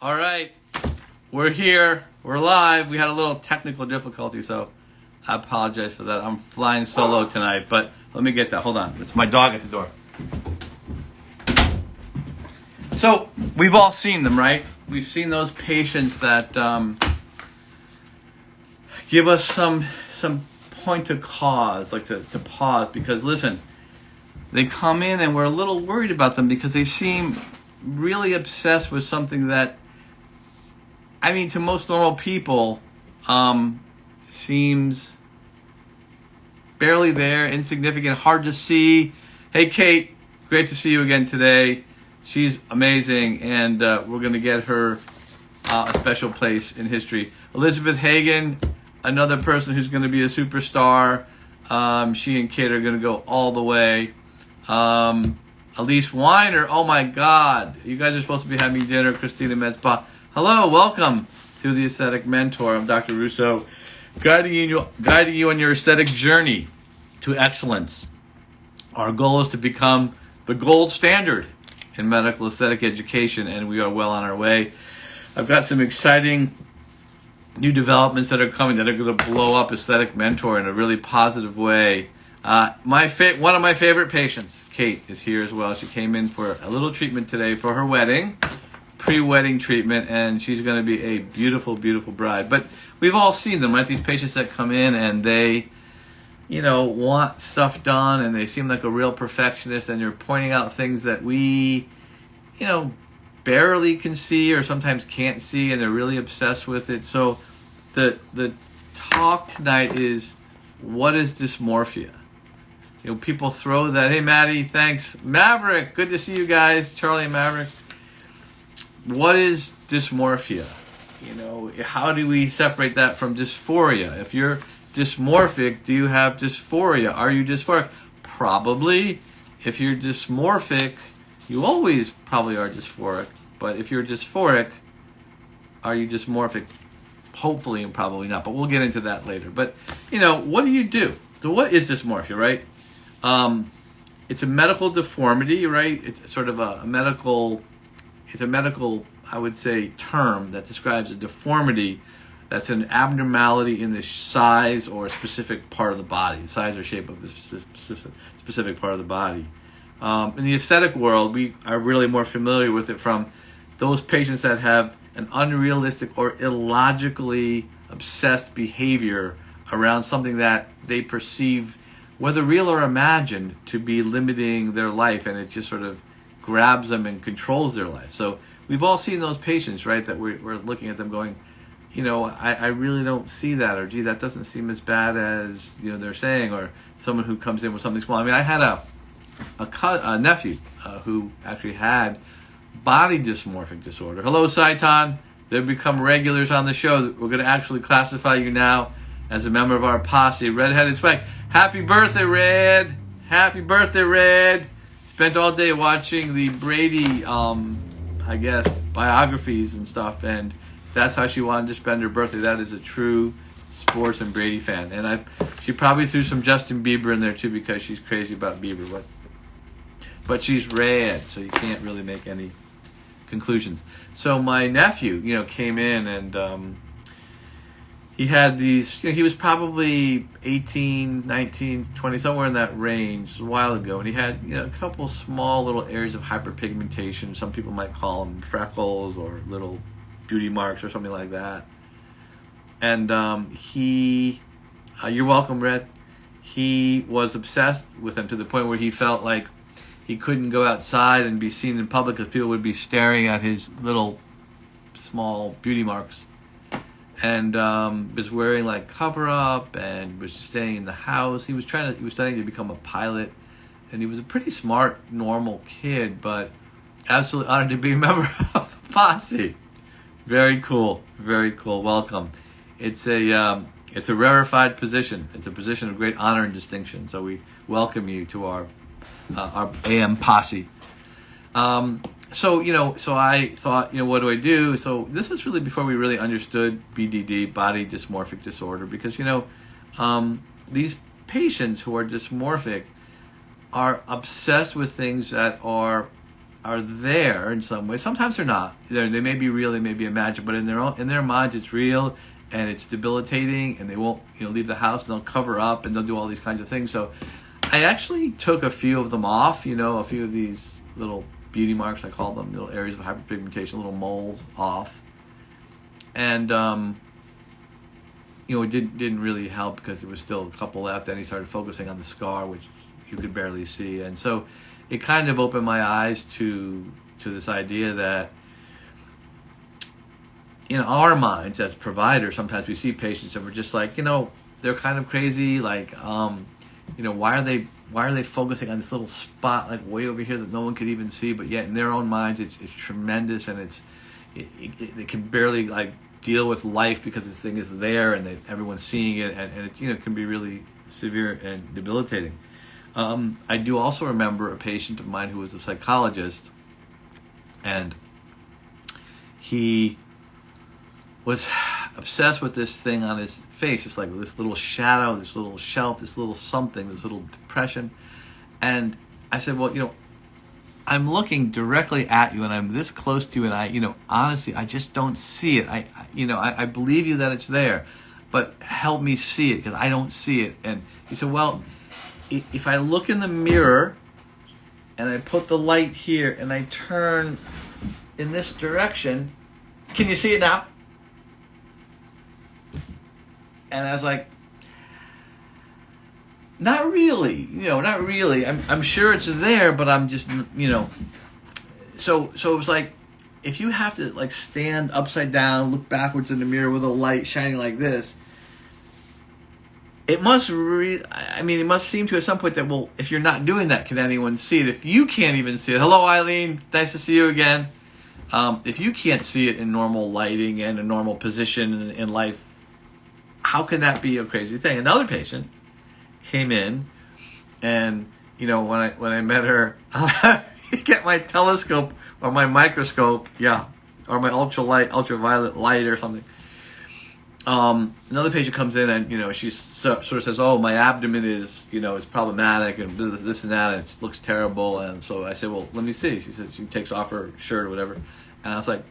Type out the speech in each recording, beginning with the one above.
All right, we're here. We're live. We had a little technical difficulty, so I apologize for that. I'm flying solo tonight, but let me get that. Hold on. It's my dog at the door. So we've all seen them, right? We've seen those patients that give us some point of cause, like to pause, because listen, they come in and we're a little worried about them because they seem really obsessed with something that, I mean, to most normal people, seems barely there, insignificant, hard to see. Hey, Kate, great to see you again today. She's amazing, and we're going to get her a special place in history. Elizabeth Hagen, another person who's going to be a superstar. She and Kate are going to go all the way. Elise Weiner, oh my God. You guys are supposed to be having me dinner. Christina Metzpa. Hello, welcome to the Aesthetic Mentor. I'm Dr. Russo, guiding you on your aesthetic journey to excellence. Our goal is to become the gold standard in medical aesthetic education, and we are well on our way. I've got some exciting new developments that are coming that are going to blow up Aesthetic Mentor in a really positive way. One of my favorite patients, Kate, is here as well. She came in for a little treatment today for her wedding, pre-wedding treatment, and she's going to be a beautiful, beautiful bride. But we've all seen them, right? These patients that come in and they, want stuff done, and they seem like a real perfectionist, and you're pointing out things that we, barely can see or sometimes can't see, and they're really obsessed with it. So the talk tonight is, what is dysmorphia? People throw that. Hey, Maddie, thanks. Maverick, good to see you guys. Charlie and Maverick. What is dysmorphia? How do we separate that from dysphoria? If you're dysmorphic, do you have dysphoria? Are you dysphoric? Probably. If you're dysmorphic, you always probably are dysphoric. But if you're dysphoric, are you dysmorphic? Hopefully and probably not. But we'll get into that later. But, what do you do? So what is dysmorphia, right? It's a medical deformity, right? It's sort of a medical, I would say, term that describes a deformity that's an abnormality in the size or specific part of the body, the size or shape of a specific part of the body. In the aesthetic world, we are really more familiar with it from those patients that have an unrealistic or illogically obsessed behavior around something that they perceive, whether real or imagined, to be limiting their life, and it just sort of grabs them and controls their life. So we've all seen those patients, right, that we're looking at them going, I really don't see that, or gee, that doesn't seem as bad as they're saying, or someone who comes in with something small. I mean, I had a nephew who actually had body dysmorphic disorder. Hello, Saitan. They've become regulars on the show. We're going to actually classify you now as a member of our posse, Redheaded Spike. Happy birthday, Red! Happy birthday, Red! Spent all day watching the Brady, biographies and stuff, and that's how she wanted to spend her birthday. That is a true sports and Brady fan. And she probably threw some Justin Bieber in there too, because she's crazy about Bieber. But she's red, so you can't really make any conclusions. So my nephew, came in, and he had these, he was probably 18, 19, 20, somewhere in that range, a while ago. And he had, a couple small little areas of hyperpigmentation. Some people might call them freckles or little beauty marks or something like that. And you're welcome, Red. He was obsessed with them to the point where he felt like he couldn't go outside and be seen in public because people would be staring at his little small beauty marks. And was wearing like cover up and was just staying in the house. He was studying to become a pilot, and he was a pretty smart, normal kid, but absolutely honored to be a member of the posse. Very cool, very cool. Welcome. It's a rarefied position. It's a position of great honor and distinction. So we welcome you to our AM posse. So I thought, what do I do? So this was really before we really understood BDD, body dysmorphic disorder, because, these patients who are dysmorphic are obsessed with things that are are there in some way. Sometimes they're not. They may be real, they may be imagined, but in their minds it's real and it's debilitating, and they won't leave the house, and they'll cover up and they'll do all these kinds of things. So I actually took a few of them off, a few of these little beauty marks, I call them, little areas of hyperpigmentation, little moles off. And it didn't really help because there was still a couple left. Then he started focusing on the scar, which you could barely see. And so it kind of opened my eyes to this idea that in our minds as providers, sometimes we see patients and we're just like, they're kind of crazy. Like, why are they focusing on this little spot like way over here that no one could even see? But yet in their own minds, it's tremendous, and they can barely like deal with life because this thing is there and everyone's seeing it, and it can be really severe and debilitating. I do also remember a patient of mine who was a psychologist, and he was obsessed with this thing on his face. It's like this little shadow, this little shelf, this little something, this little depression. And I said, well, I'm looking directly at you and I'm this close to you, and I, honestly, I just don't see it. I believe you that it's there, but help me see it because I don't see it. And he said, well, if I look in the mirror and I put the light here and I turn in this direction, can you see it now? And I was like, not really, not really. I'm sure it's there, but I'm just, So it was like, if you have to like stand upside down, look backwards in the mirror with a light shining like this, it must it must seem to at some point that, well, if you're not doing that, can anyone see it? If you can't even see it, hello Eileen, nice to see you again. If you can't see it in normal lighting and a normal position in life, how can that be a crazy thing? Another patient came in, and when I met her, you get my telescope or my microscope, or my ultraviolet light or something. Another patient comes in and she sort of says, "Oh, my abdomen is is problematic and this and that, and it looks terrible." And so I said, "Well, let me see." She said she takes off her shirt or whatever, and I was like,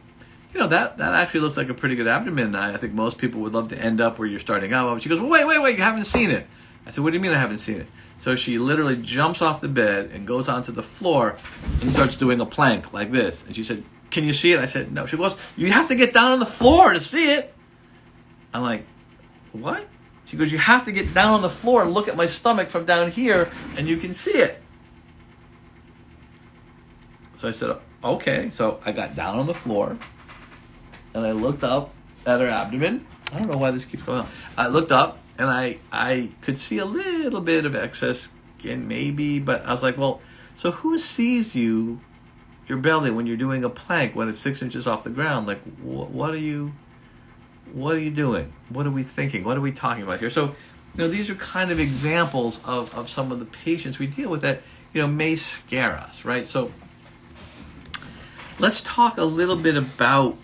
that actually looks like a pretty good abdomen. I think most people would love to end up where you're starting out. She goes, well, wait, you haven't seen it. I said, what do you mean I haven't seen it? So she literally jumps off the bed and goes onto the floor and starts doing a plank like this. And she said, can you see it? I said, no. She goes, you have to get down on the floor to see it. I'm like, what? She goes, you have to get down on the floor and look at my stomach from down here and you can see it. So I said, okay. So I got down on the floor and I looked up at her abdomen. I don't know why this keeps going on. I looked up and I could see a little bit of excess skin maybe, but I was like, well, so who sees your belly when you're doing a plank when it's 6 inches off the ground? Like, what are you doing? What are we thinking? What are we talking about here? So, these are kind of examples of some of the patients we deal with that, may scare us, right? So let's talk a little bit about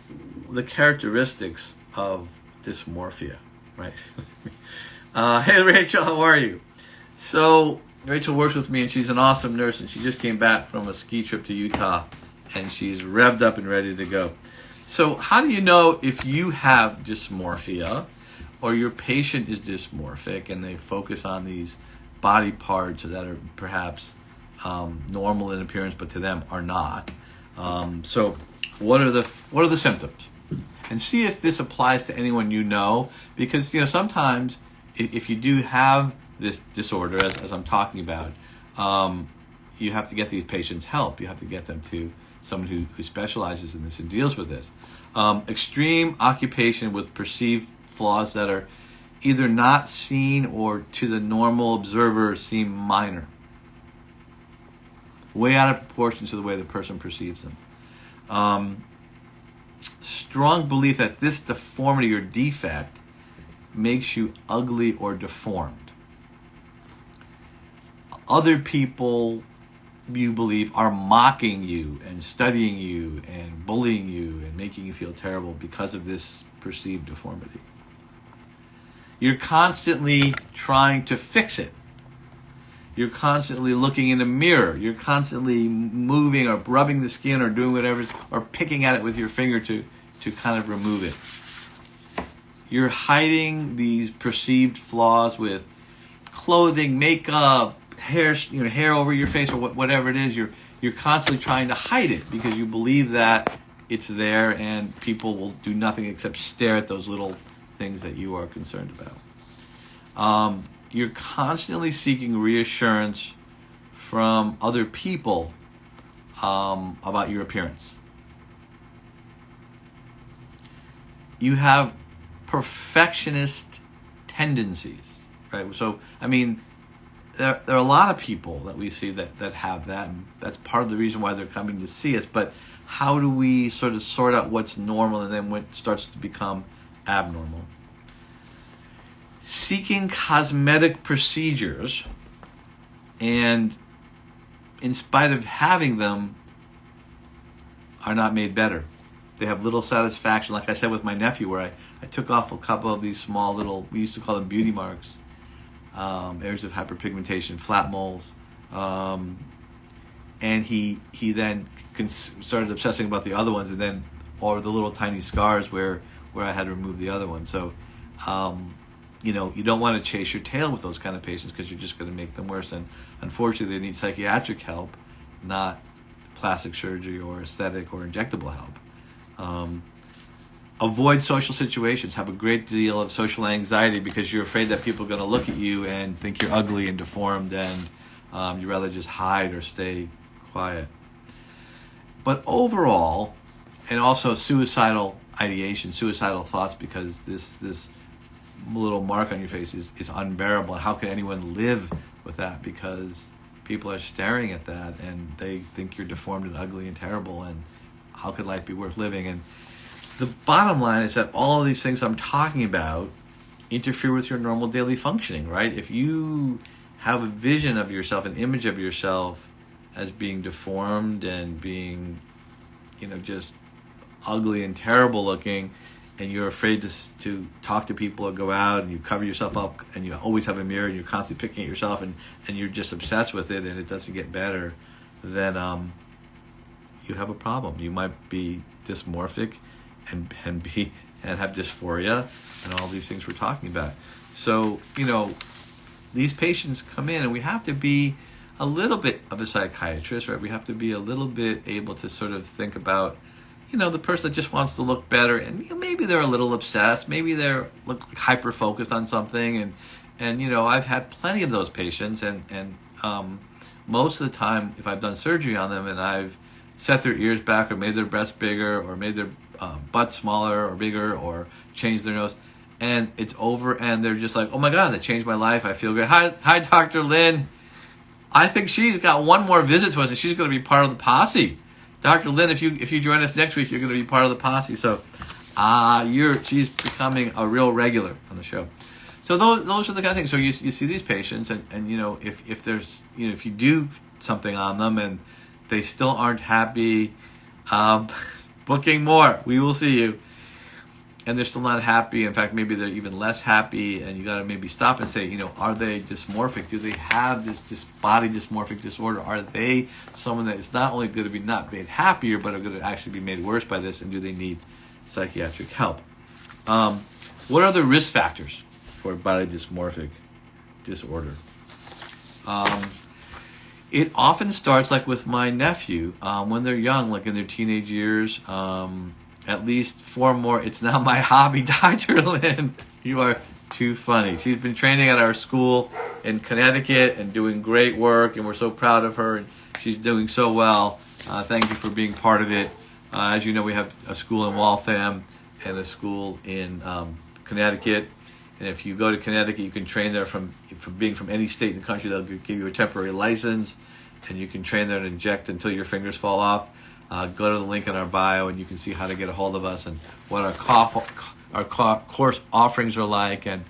the characteristics of dysmorphia, right? Hey, Rachel, how are you? So Rachel works with me, and she's an awesome nurse, and she just came back from a ski trip to Utah, and she's revved up and ready to go. So how do you know if you have dysmorphia or your patient is dysmorphic and they focus on these body parts that are perhaps normal in appearance, but to them are not? So what are the symptoms? And see if this applies to anyone because sometimes if you do have this disorder, as I'm talking about, you have to get these patients help. You have to get them to someone who specializes in this and deals with this. Extreme occupation with perceived flaws that are either not seen or to the normal observer seem minor, way out of proportion to the way the person perceives them. Strong belief that this deformity or defect makes you ugly or deformed. Other people, you believe, are mocking you and studying you and bullying you and making you feel terrible because of this perceived deformity. You're constantly trying to fix it. You're constantly looking in a mirror. You're constantly moving or rubbing the skin or doing whatever, or picking at it with your finger to kind of remove it. You're hiding these perceived flaws with clothing, makeup, hair over your face, or whatever it is. You're constantly trying to hide it because you believe that it's there and people will do nothing except stare at those little things that you are concerned about. You're constantly seeking reassurance from other people about your appearance. You have perfectionist tendencies, right? So, I mean, there are a lot of people that we see that have that, and that's part of the reason why they're coming to see us. But how do we sort of sort out what's normal and then what starts to become abnormal? Seeking cosmetic procedures, and in spite of having them, are not made better. They have little satisfaction. Like I said with my nephew, where I took off a couple of these small little, we used to call them beauty marks, areas of hyperpigmentation, flat moles, and he then started obsessing about the other ones, and then, or the little tiny scars where I had to remove the other one. So, you don't want to chase your tail with those kind of patients because you're just going to make them worse. And unfortunately, they need psychiatric help, not plastic surgery or aesthetic or injectable help. Avoid social situations. Have a great deal of social anxiety because you're afraid that people are going to look at you and think you're ugly and deformed, and you'd rather just hide or stay quiet. But overall, and also suicidal ideation, suicidal thoughts, because this little mark on your face is unbearable. And how can anyone live with that? Because people are staring at that and they think you're deformed and ugly and terrible, and how could life be worth living? And the bottom line is that all of these things I'm talking about interfere with your normal daily functioning, right? If you have a vision of yourself, an image of yourself as being deformed and being, just ugly and terrible looking, and you're afraid to talk to people or go out, and you cover yourself up, and you always have a mirror, and you're constantly picking at yourself, and you're just obsessed with it, and it doesn't get better, then you have a problem. You might be dysmorphic and have dysphoria and all these things we're talking about. So, these patients come in, and we have to be a little bit of a psychiatrist, right? We have to be a little bit able to sort of think about, the person that just wants to look better, and maybe they're a little obsessed, maybe they're hyper focused on something, and I've had plenty of those patients, and most of the time, if I've done surgery on them and I've set their ears back or made their breasts bigger or made their butt smaller or bigger or changed their nose, and it's over, and they're just like, oh my God, that changed my life. I feel great. Hi, Dr. Lynn. I think she's got one more visit to us, and she's going to be part of the posse. Dr. Lynn, if you join us next week, you're going to be part of the posse. So, she's becoming a real regular on the show. So those are the kind of things. So you see these patients, and if there's if you do something on them and they still aren't happy, booking more. We will see you. And they're still not happy. In fact, maybe they're even less happy, and you got to maybe stop and say, are they dysmorphic? Do they have this body dysmorphic disorder? Are they someone that is not only going to be not made happier, but are going to actually be made worse by this? And do they need psychiatric help? What are the risk factors for body dysmorphic disorder? It often starts like with my nephew when they're young, like in their teenage years. At least 4 more. It's not my hobby, Dr. Lynn. You are too funny. She's been training at our school in Connecticut and doing great work, and we're so proud of her, and she's doing so well. Thank you for being part of it. As you know, we have a school in Waltham and a school in Connecticut. And if you go to Connecticut, you can train there from being from any state in the country. They'll give you a temporary license, and you can train there and inject until your fingers fall off. Go to the link in our bio, and you can see how to get a hold of us and what our course offerings are like, and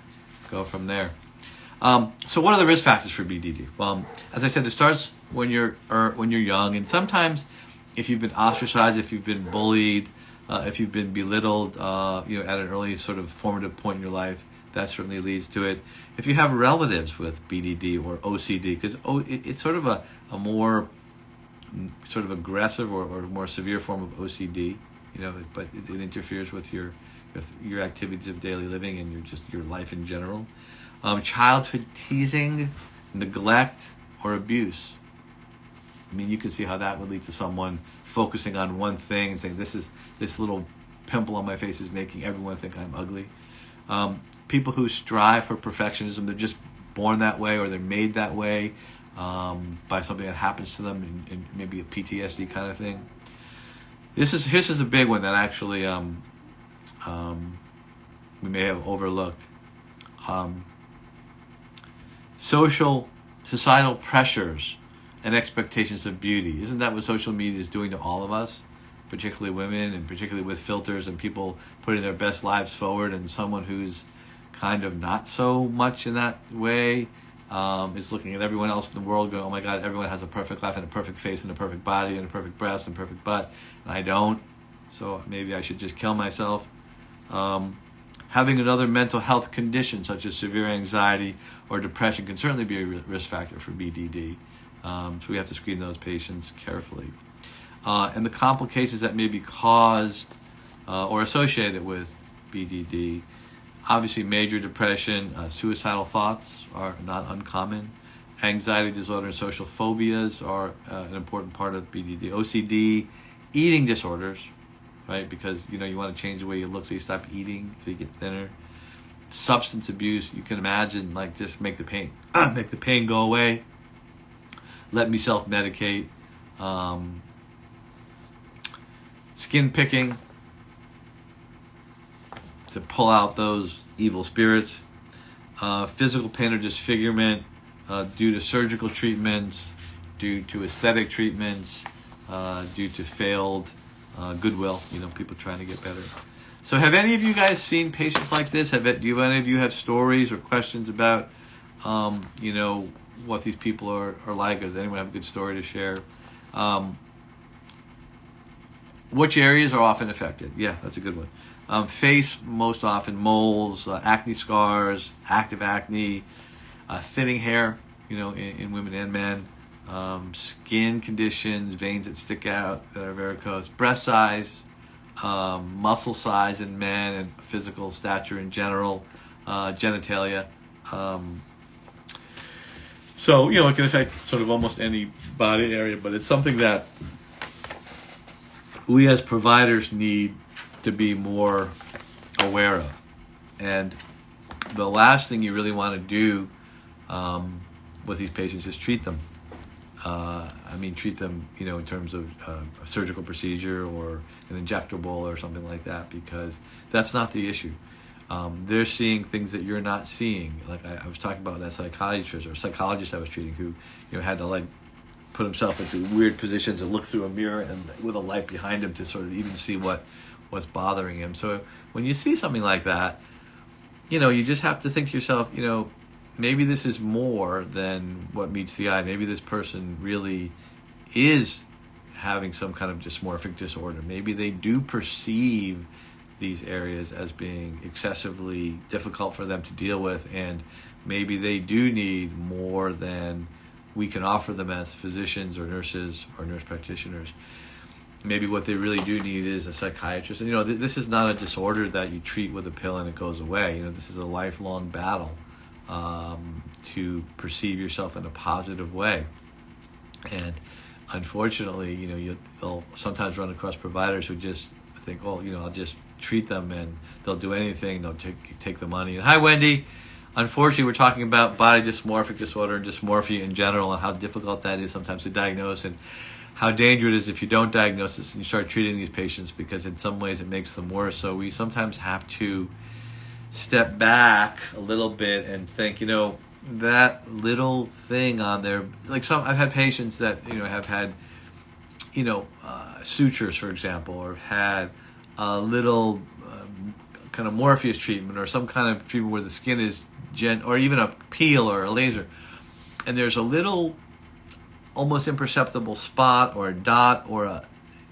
go from there. So what are the risk factors for BDD? Well, as I said, it starts when you're young, and sometimes if you've been ostracized, if you've been bullied, if you've been belittled, at an early sort of formative point in your life, that certainly leads to it. If you have relatives with BDD or OCD, because it's sort of a more sort of aggressive or more severe form of OCD, but it interferes with your activities of daily living and your life in general. Childhood teasing, neglect, or abuse. I mean, you can see how that would lead to someone focusing on one thing and saying, this little pimple on my face is making everyone think I'm ugly. People who strive for perfectionism, they're just born that way or they're made that way by something that happens to them, and maybe a PTSD kind of thing. This is a big one that actually we may have overlooked. Societal pressures and expectations of beauty. Isn't that what social media is doing to all of us, particularly women, and particularly with filters and people putting their best lives forward, and someone who's kind of not so much in that way is looking at everyone else in the world going, oh my God, everyone has a perfect life and a perfect face and a perfect body and a perfect breast and perfect butt, and I don't, so maybe I should just kill myself. Having another mental health condition such as severe anxiety or depression can certainly be a risk factor for BDD. So we have to screen those patients carefully. And the complications that may be caused or associated with BDD. Obviously, major depression, suicidal thoughts are not uncommon. Anxiety disorder and social phobias are an important part of BDD. OCD, eating disorders, right? Because you want to change the way you look, so you stop eating, so you get thinner. Substance abuse, you can imagine, like, just make the pain go away. Let me self-medicate. Skin picking to pull out those evil spirits. Physical pain or disfigurement due to surgical treatments, due to aesthetic treatments, due to failed goodwill, people trying to get better. So have any of you guys seen patients like this? Do any of you have stories or questions about, what these people are like? Does anyone have a good story to share? Which areas are often affected? Yeah, that's a good one. Face, most often, moles, acne scars, active acne, thinning hair, in women and men, skin conditions, veins that stick out that are varicose, breast size, muscle size in men, and physical stature in general, genitalia. So, it can affect sort of almost any body area, but it's something that we as providers need to be more aware of. And the last thing you really want to do with these patients is treat them. Treat them, in terms of a surgical procedure or an injectable or something like that, because that's not the issue. They're seeing things that you're not seeing. Like I was talking about that psychologist I was treating who, had to put himself into weird positions and look through a mirror and with a light behind him to sort of even see what's bothering him. So when you see something like that, you just have to think to yourself, maybe this is more than what meets the eye. Maybe this person really is having some kind of dysmorphic disorder. Maybe they do perceive these areas as being excessively difficult for them to deal with, and maybe they do need more than we can offer them as physicians or nurses or nurse practitioners. Maybe what they really do need is a psychiatrist. And this is not a disorder that you treat with a pill and it goes away. This is a lifelong battle to perceive yourself in a positive way. And unfortunately, you'll sometimes run across providers who just think, I'll just treat them and they'll do anything. They'll take the money. And hi, Wendy. Unfortunately, we're talking about body dysmorphic disorder and dysmorphia in general and how difficult that is sometimes to diagnose, and how dangerous it is if you don't diagnose this and you start treating these patients, because in some ways it makes them worse. So we sometimes have to step back a little bit and think, that little thing on there, I've had patients that, have had, sutures, for example, or have had a little kind of Morpheus treatment or some kind of treatment where the skin is or even a peel or a laser, and there's a little almost imperceptible spot or a dot or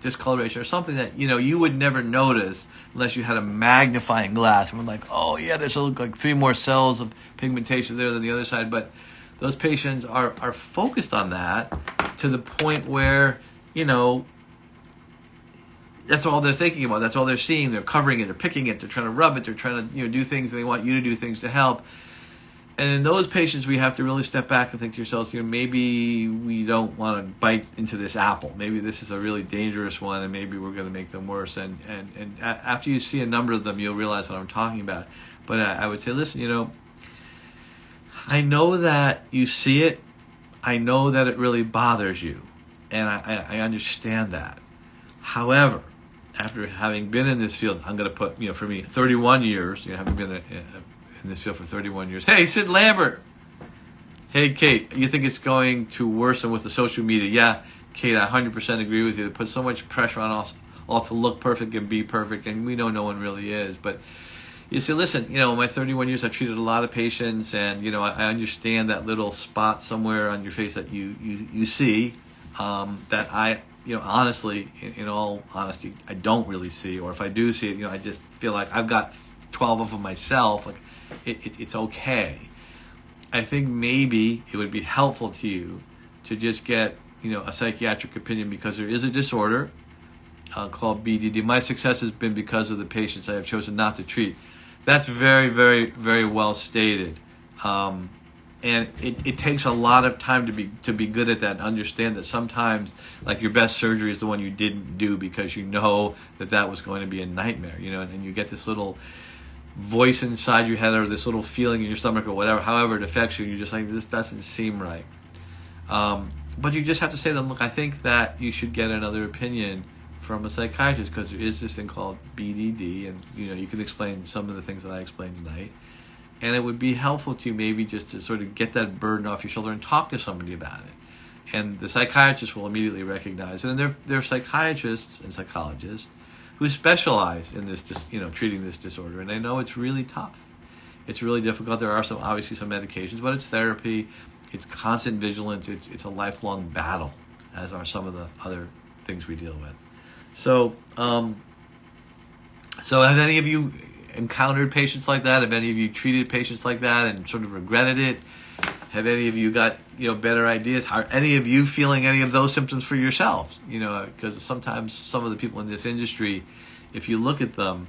discoloration or something that, you would never notice unless you had a magnifying glass and were like, oh yeah, there's like 3 more cells of pigmentation there than the other side. But those patients are focused on that to the point where, that's all they're thinking about. That's all they're seeing. They're covering it. They're picking it. They're trying to rub it. They're trying to, do things. And they want you to do things to help. And in those patients, we have to really step back and think to yourselves, maybe we don't want to bite into this apple. Maybe this is a really dangerous one, and maybe we're going to make them worse. And after you see a number of them, you'll realize what I'm talking about. But I would say, listen, I know that you see it. I know that it really bothers you. And I understand that. However, after having been in this field, I'm going to put, for me, 31 years, having been in this field for 31 years. Hey, Sid Lambert. Hey, Kate, you think it's going to worsen with the social media? Yeah, Kate, I 100% agree with you. They put so much pressure on us all to look perfect and be perfect, and we know no one really is. But you say, listen, in my 31 years, I've treated a lot of patients, and, I understand that little spot somewhere on your face that you see that I... honestly, in all honesty, I don't really see, or if I do see it, I just feel like I've got 12 of them myself. Like, it's okay. I think maybe it would be helpful to you to just get, a psychiatric opinion, because there is a disorder called BDD. My success has been because of the patients I have chosen not to treat. That's very, very, very well stated. And it takes a lot of time to be good at that and understand that sometimes, like, your best surgery is the one you didn't do because you know that was going to be a nightmare, and you get this little voice inside your head or this little feeling in your stomach or whatever, however it affects you, and you're just like, this doesn't seem right. But you just have to say to them, look, I think that you should get another opinion from a psychiatrist, because there is this thing called BDD, and, you can explain some of the things that I explained tonight. And it would be helpful to you maybe just to sort of get that burden off your shoulder and talk to somebody about it. And the psychiatrist will immediately recognize it. And there are psychiatrists and psychologists who specialize in this, treating this disorder. And they know it's really tough. It's really difficult. There are obviously some medications, but it's therapy. It's constant vigilance. It's a lifelong battle, as are some of the other things we deal with. So have any of you encountered patients like that? Have any of you treated patients like that and sort of regretted it? Have any of you got better ideas? Are any of you feeling any of those symptoms for yourselves? Because sometimes some of the people in this industry, if you look at them,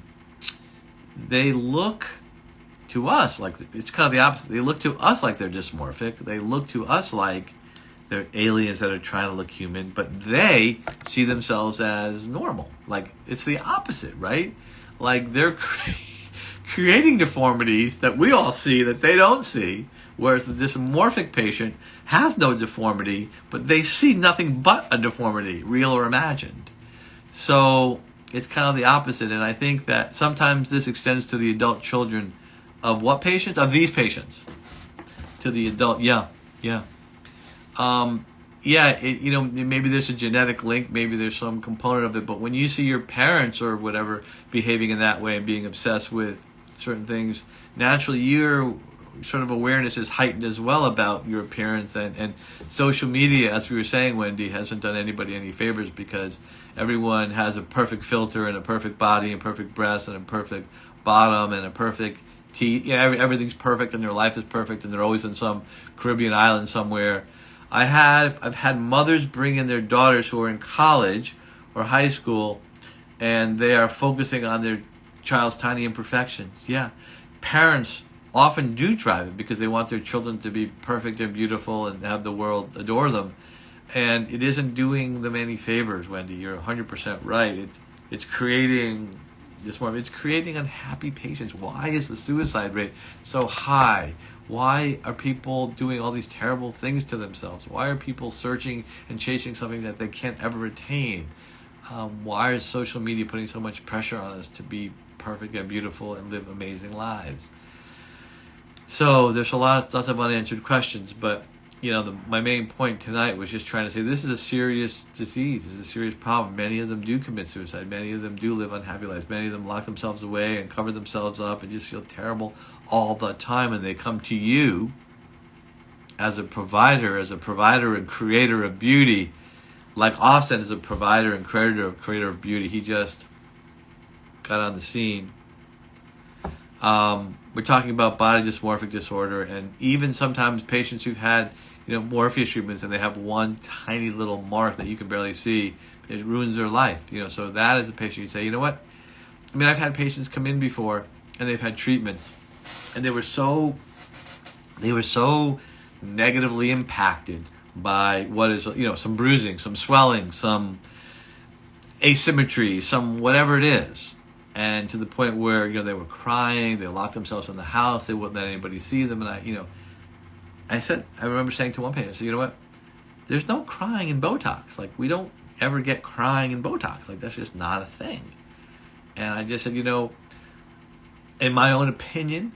they look to us like it's kind of the opposite. They look to us like they're dysmorphic. They look to us like they're aliens that are trying to look human, but they see themselves as normal. Like, it's the opposite, right? Like, they're creating deformities that we all see that they don't see, whereas the dysmorphic patient has no deformity, but they see nothing but a deformity, real or imagined. So it's kind of the opposite, and I think that sometimes this extends to the adult children of what patients? Of these patients. To the adult, yeah. Maybe there's a genetic link, maybe there's some component of it, but when you see your parents or whatever behaving in that way and being obsessed with certain things, naturally your sort of awareness is heightened as well about your appearance, and social media, as we were saying, Wendy, hasn't done anybody any favors, because everyone has a perfect filter and a perfect body and perfect breasts and a perfect bottom and a perfect teeth. Everything's perfect and their life is perfect, and they're always in some Caribbean island somewhere. I've had mothers bring in their daughters who are in college or high school, and they are focusing on their child's tiny imperfections. Yeah, parents often do drive it because they want their children to be perfect and beautiful and have the world adore them, and it isn't doing them any favors. Wendy, you're 100% right. It's creating dysmorphia. It's creating unhappy patients. Why is the suicide rate so high? Why are people doing all these terrible things to themselves? Why are people searching and chasing something that they can't ever attain? Why is social media putting so much pressure on us to be perfect and beautiful and live amazing lives? So there's lots of unanswered questions, but my main point tonight was just trying to say this is a serious disease. This is a serious problem. Many of them do commit suicide. Many of them do live unhappy lives. Many of them lock themselves away and cover themselves up and just feel terrible all the time. And they come to you as a provider and creator of beauty, like Austin is a provider and creator of beauty. He just got on the scene. We're talking about body dysmorphic disorder, and even sometimes patients who've had, Morpheus treatments, and they have one tiny little mark that you can barely see. It ruins their life. So that is a patient you'd say, you know what? I mean, I've had patients come in before, and they've had treatments, and they were so negatively impacted by what is, some bruising, some swelling, some asymmetry, some whatever it is. And to the point where, they were crying, they locked themselves in the house, they wouldn't let anybody see them. And I remember saying to one patient, I said, you know what? There's no crying in Botox. Like, we don't ever get crying in Botox. Like, that's just not a thing. And I just said, in my own opinion,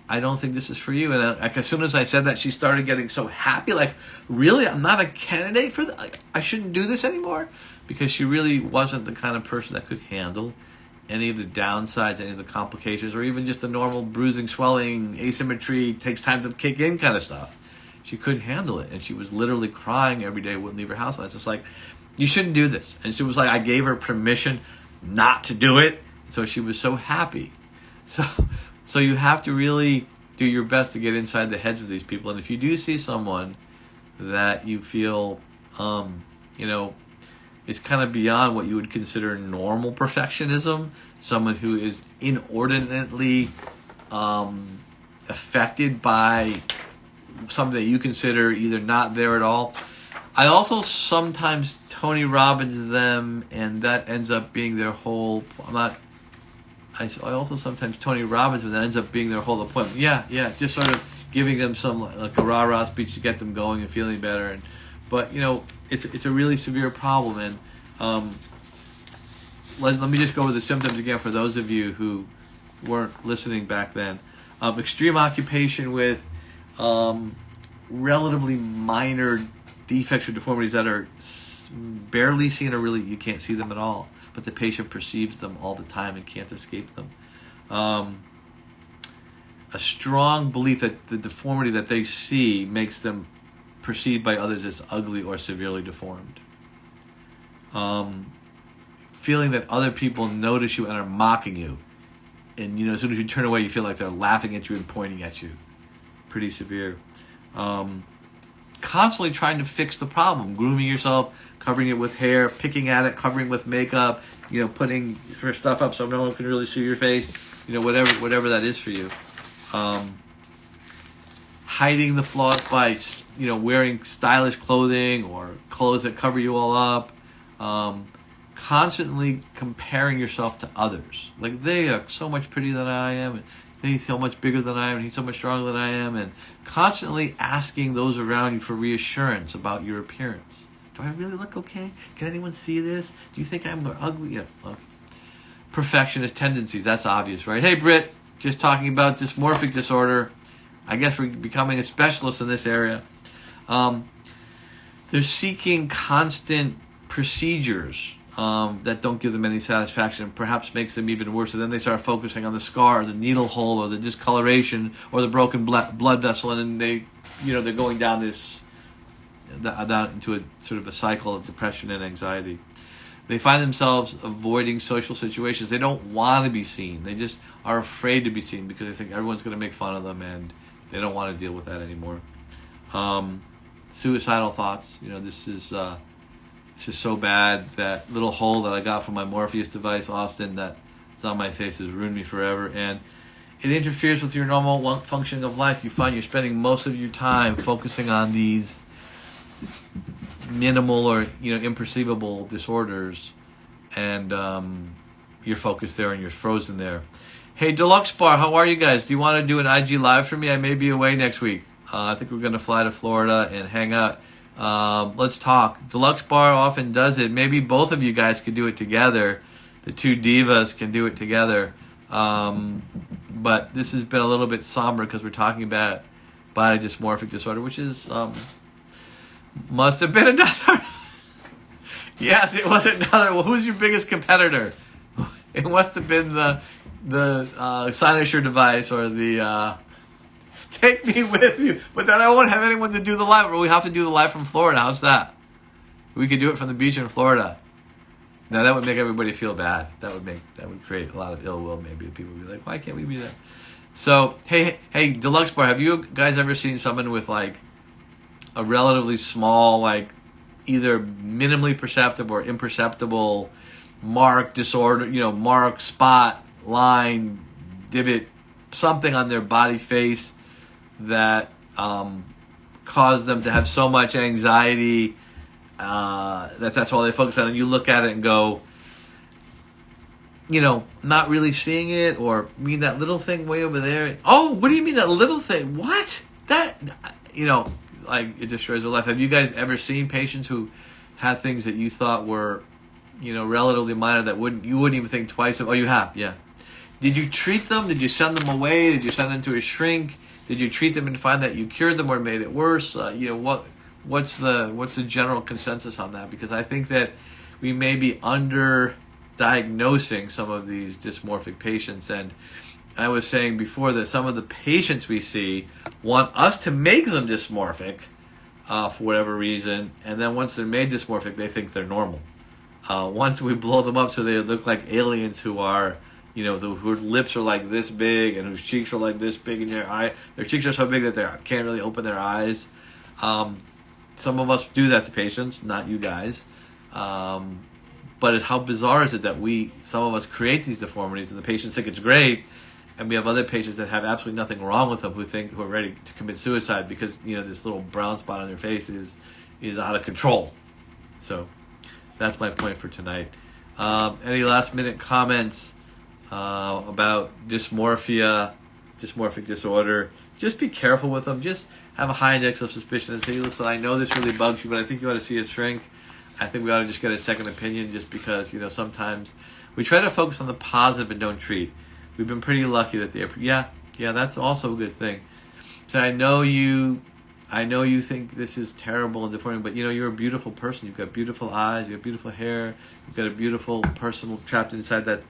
I don't think this is for you. And as soon as I said that, she started getting so happy. Like, really? I'm not a candidate for that? I shouldn't do this anymore? Because she really wasn't the kind of person that could handle any of the downsides, any of the complications, or even just the normal bruising, swelling, asymmetry, takes time to kick in kind of stuff. She couldn't handle it. And she was literally crying every day, wouldn't leave her house. And I was just like, you shouldn't do this. And she was like, I gave her permission not to do it. So she was so happy. So you have to really do your best to get inside the heads of these people. And if you do see someone that you feel, is kind of beyond what you would consider normal perfectionism, someone who is inordinately affected by something that you consider either not there at all. I also sometimes Tony Robbins them, and that ends up being their whole. I also sometimes Tony Robbins, but that ends up being their whole appointment. Yeah, just sort of giving them some like a rah-rah speech to get them going and feeling better. But it's a really severe problem. And let me just go over the symptoms again for those of you who weren't listening back then. Extreme occupation with relatively minor defects or deformities that are barely seen, or really you can't see them at all, but the patient perceives them all the time and can't escape them. A strong belief that the deformity that they see makes them perceived by others as ugly or severely deformed. Feeling that other people notice you and are mocking you. And, as soon as you turn away, you feel like they're laughing at you and pointing at you. Pretty severe. Constantly trying to fix the problem. Grooming yourself, covering it with hair, picking at it, covering with makeup, putting your stuff up so no one can really see your face. Whatever that is for you. Hiding the flaws by, wearing stylish clothing or clothes that cover you all up. Constantly comparing yourself to others. Like, they are so much prettier than I am, and he's so much bigger than I am, and he's so much stronger than I am, and constantly asking those around you for reassurance about your appearance. Do I really look okay? Can anyone see this? Do you think I'm ugly? Okay. Perfectionist tendencies, that's obvious, right? Hey, Britt, just talking about dysmorphic disorder. I guess we're becoming a specialist in this area. They're seeking constant procedures that don't give them any satisfaction, perhaps makes them even worse. And then they start focusing on the scar, or the needle hole, or the discoloration, or the broken blood vessel, and then they're going down into a sort of a cycle of depression and anxiety. They find themselves avoiding social situations. They don't want to be seen. They just are afraid to be seen because they think everyone's going to make fun of them, and they don't want to deal with that anymore. Suicidal thoughts. This is so bad. That little hole that I got from my Morpheus device, often that's on my face, has ruined me forever, and it interferes with your normal functioning of life. You find you're spending most of your time focusing on these minimal or imperceivable disorders, and you're focused there and you're frozen there. Hey, Deluxe Bar, how are you guys? Do you want to do an IG live for me? I may be away next week. I think we're going to fly to Florida and hang out. Let's talk. Deluxe Bar often does it. Maybe both of you guys could do it together. The two divas can do it together. But this has been a little bit somber because we're talking about body dysmorphic disorder, which is must have been another. Yes, it was another. Well, who's your biggest competitor? It must have been the Cynosure device or the Take Me With You. But then I won't have anyone to do the live. Or we have to do the live from Florida. How's that? We could do it from the beach in Florida. Now that would make everybody feel bad. That would create a lot of ill will. Maybe people would be like, why can't we be there? So hey, Deluxe Bar, have you guys ever seen someone with like a relatively small, like either minimally perceptible or imperceptible mark, disorder, mark, spot, line, divot, something on their body face that caused them to have so much anxiety that's all they focus on, and you look at it and go, not really seeing it, or mean that little thing way over there. Oh, what do you mean that little thing? What? That, like it destroys their life. Have you guys ever seen patients who had things that you thought were, relatively minor that you wouldn't even think twice of? Oh, you have, yeah. Did you treat them? Did you send them away? Did you send them to a shrink? Did you treat them and find that you cured them or made it worse? What's the general consensus on that? Because I think that we may be under-diagnosing some of these dysmorphic patients. And I was saying before that some of the patients we see want us to make them dysmorphic for whatever reason. And then once they're made dysmorphic, they think they're normal. Once we blow them up so they look like aliens who are, whose lips are like this big and whose cheeks are like this big, and their cheeks are so big that they can't really open their eyes. Some of us do that to patients, not you guys. But how bizarre is it that some of us create these deformities and the patients think it's great, and we have other patients that have absolutely nothing wrong with them who are ready to commit suicide because this little brown spot on their face is out of control. So that's my point for tonight. Any last minute comments about dysmorphia, dysmorphic disorder? Just be careful with them. Just have a high index of suspicion and say, listen, I know this really bugs you, but I think you ought to see a shrink. I think we ought to just get a second opinion, just because, sometimes we try to focus on the positive and don't treat. We've been pretty lucky that that's also a good thing. So I know you think this is terrible and deforming, but you're a beautiful person. You've got beautiful eyes, you have beautiful hair, you've got a beautiful person trapped inside that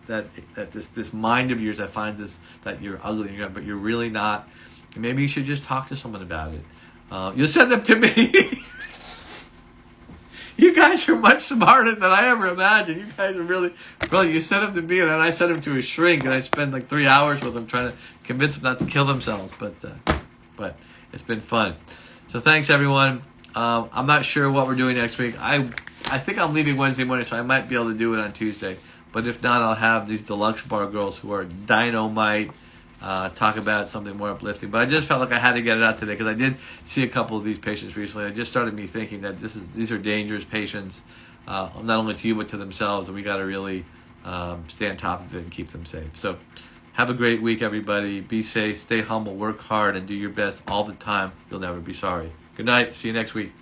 this mind of yours that finds this, that you're ugly, but you're really not. Maybe you should just talk to someone about it. You'll send them to me. You guys are much smarter than I ever imagined. You guys are really brilliant. You sent them to me, and then I sent them to a shrink, and I spent like 3 hours with them trying to convince them not to kill themselves. But it's been fun. So thanks, everyone. I'm not sure what we're doing next week. I think I'm leaving Wednesday morning, so I might be able to do it on Tuesday. But if not, I'll have these Deluxe Bar girls who are dynamite. Talk about something more uplifting. But I just felt like I had to get it out today because I did see a couple of these patients recently. It just started me thinking that these are dangerous patients, not only to you but to themselves, and we got to really stay on top of it and keep them safe. So have a great week, everybody. Be safe, stay humble, work hard, and do your best all the time. You'll never be sorry. Good night. See you next week.